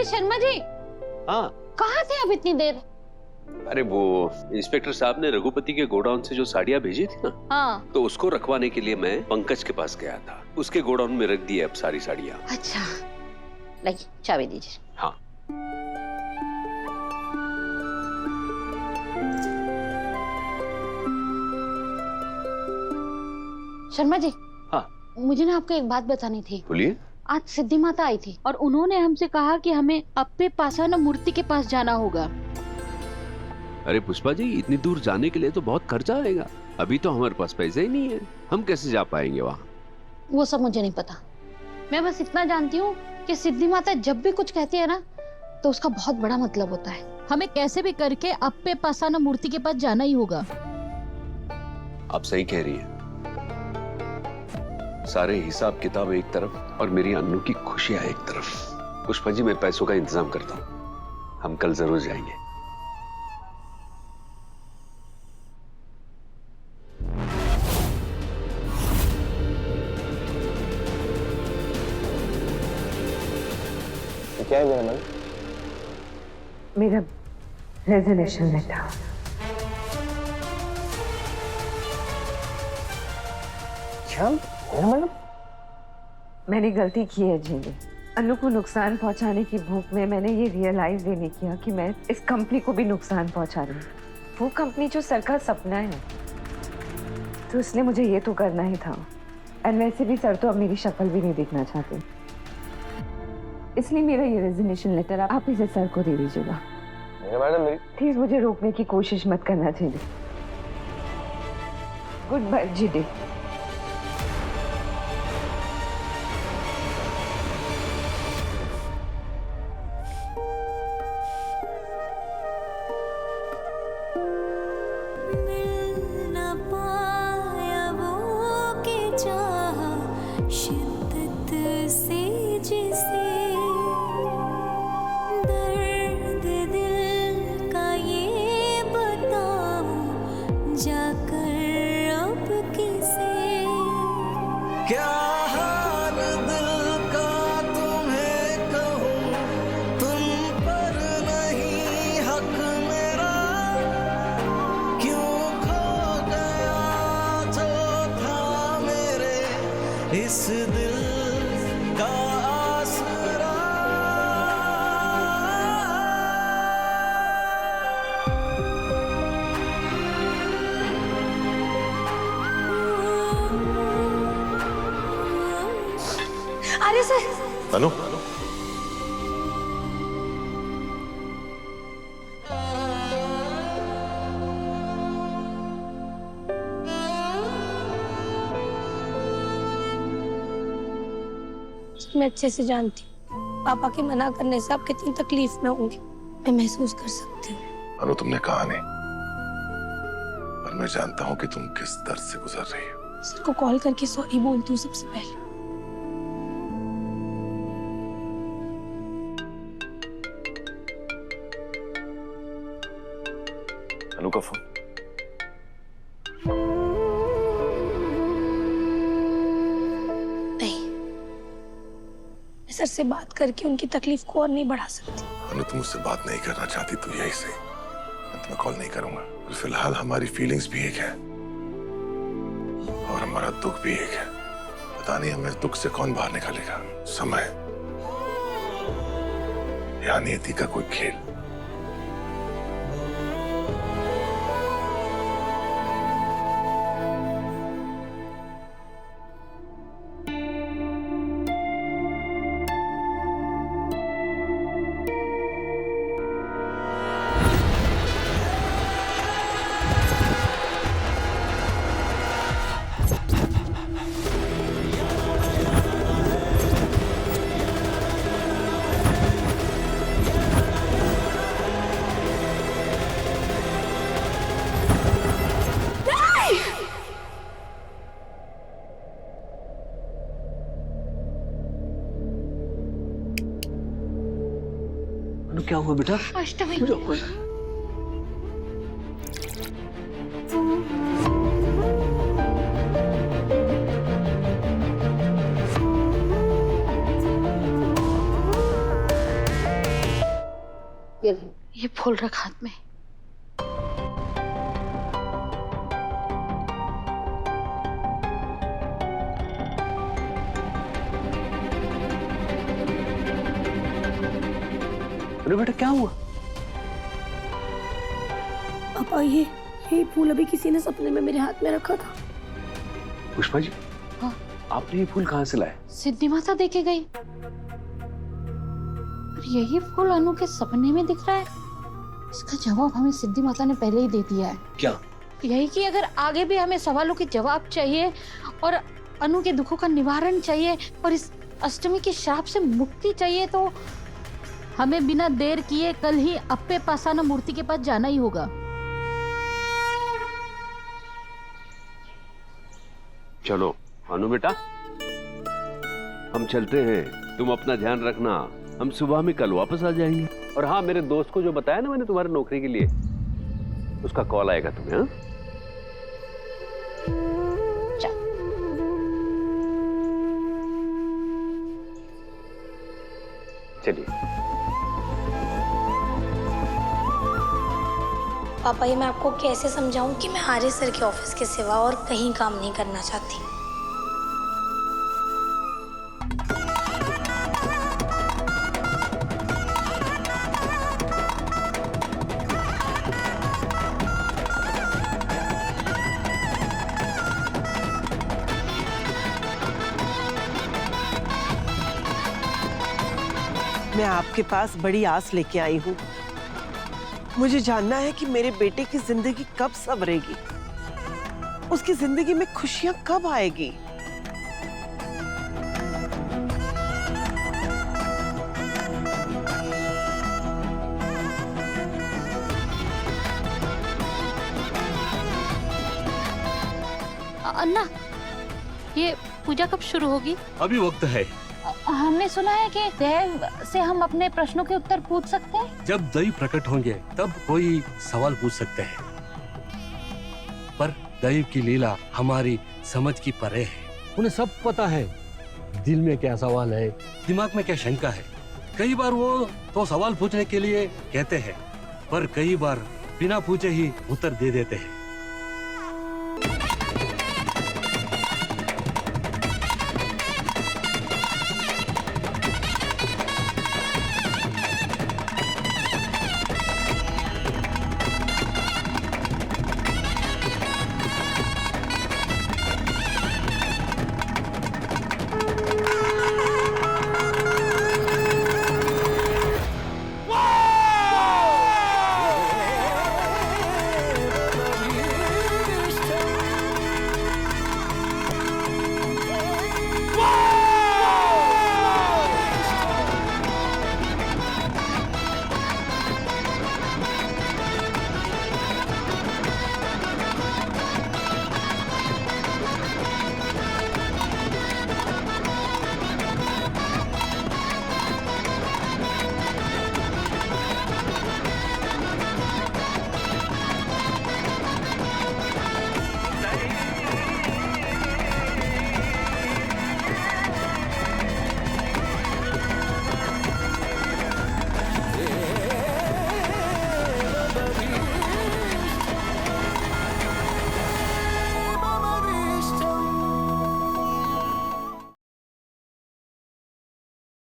अरे शर्मा जी, हाँ कहाँ थे अब इतनी देर? अरे वो इंस्पेक्टर साहब ने रघुपति के गोडाउन से जो साड़ियाँ भेजी थी ना, हाँ। तो उसको रखवाने के लिए मैं पंकज के पास गया था। उसके गोडाउन में रख दी है अब सारी साड़ियाँ। अच्छा, लाइए चाबी दीजिए। हाँ शर्मा जी, हाँ मुझे ना आपको एक बात बतानी थी। बोलिए। आज सिद्धि माता आई थी और उन्होंने हमसे कहा कि हमें अप्पे पासाना मूर्ति के पास जाना होगा। अरे पुष्पा जी, इतनी दूर जाने के लिए तो बहुत खर्चा आएगा। अभी तो हमारे पास पैसे ही नहीं है, हम कैसे जा पाएंगे वहाँ? वो सब मुझे नहीं पता। मैं बस इतना जानती हूँ कि सिद्धि माता जब भी कुछ कहती है ना, तो उसका बहुत बड़ा मतलब होता है। हमें कैसे भी करके अप्पे पासाना मूर्ति के पास जाना ही होगा। आप सही कह रही हैं। सारे हिसाब किताब एक तरफ और मेरी अन्नू की खुशियां एक तरफ। पुष्पा जी, मैं पैसों का इंतजाम करता हूँ, हम कल जरूर जाएंगे। क्या है मेरा मन? मेरा रेजिग्नेशन लेटर। क्या मैडम? मैंने गलती की है जीवी। अनु को नुकसान पहुंचाने की भूख में मैंने ये रियलाइज भी नहीं किया कि मैं इस कंपनी को भी नुकसान पहुंचा रही हूँ। वो कंपनी जो सर का सपना है, तो इसलिए मुझे ये तो करना ही था। और वैसे भी सर तो अब मेरी शक्ल भी नहीं देखना चाहते, इसलिए मेरा ये रेजिग्नेशन लेटर आप इसे सर को दे दीजिएगा। मैडम मेरी प्लीज मुझे रोकने की कोशिश मत करना चाहिए। Good bye GD. क्या हाल दिल का तुम्हें कहूँ, तुम पर नहीं हक मेरा, क्यों खो गया जो था मेरे इस दिल का आसरा। अरे सर, अनु, मैं अच्छे से जानती हूँ पापा के मना करने से आप कितनी तकलीफ में होंगे, मैं महसूस कर सकती हूँ। अनु तुमने कहा नहीं, पर मैं जानता हूँ कि तुम किस दर्द से गुजर रही हो। सर को कॉल करके सॉरी बोलती हूँ सबसे पहले। अनु का फोन। नहीं, मैं सर से बात करके उनकी तकलीफ को और नहीं बढ़ा सकती। अनु तुम मुझसे बात नहीं करना चाहती तो यही सही, मैं तुम्हें कॉल नहीं करूंगा। पर फिलहाल हमारी फीलिंग्स भी एक है और हमारा दुख भी एक है। पता नहीं हमें दुख से कौन बाहर निकालेगा, समय या नियति का कोई खेल। क्या हुआ बेटा? अष्टमी। ये फूल रख हाथ में। अरे बेटा क्या हुआ? पापा ये फूल अभी किसी ने सपने में मेरे हाथ में रखा था। पुष्पा जी, हाँ? आपने ये फूल कहाँ से लाए? सिद्धि माता देके गई। और यही फूल अनु के सपने में दिख रहा है। इसका जवाब हमें सिद्धि माता ने पहले ही दे दिया है। क्या? यही कि अगर आगे भी हमें सवालों के जवाब चाहिए और अनु के दुखों का निवारण चाहिए और इस अष्टमी के श्राप से मुक्ति चाहिए तो हमें बिना देर किए कल ही अप्पे पासाना मूर्ति के पास जाना ही होगा। चलो अनु बेटा, हम चलते हैं। तुम अपना ध्यान रखना, हम सुबह में कल वापस आ जाएंगे। और हाँ, मेरे दोस्त को जो बताया ना मैंने तुम्हारी नौकरी के लिए, उसका कॉल आएगा तुम्हें। हाँ, चलिए। पापा ये मैं आपको कैसे समझाऊं कि मैं आर्य सर के ऑफिस के सिवा और कहीं काम नहीं करना चाहती। मैं आपके पास बड़ी आस लेके आई हूँ। मुझे जानना है कि मेरे बेटे की जिंदगी कब संवरेगी, उसकी जिंदगी में खुशियां कब आएगी। अन्ना, ये पूजा कब शुरू होगी? अभी वक्त है। हमने सुना है कि देव से हम अपने प्रश्नों के उत्तर पूछ सकते हैं। जब दैव प्रकट होंगे तब कोई सवाल पूछ सकते हैं, पर दैव की लीला हमारी समझ की परे है। उन्हें सब पता है, दिल में क्या सवाल है, दिमाग में क्या शंका है। कई बार वो तो सवाल पूछने के लिए कहते हैं, पर कई बार बिना पूछे ही उत्तर दे देते हैं।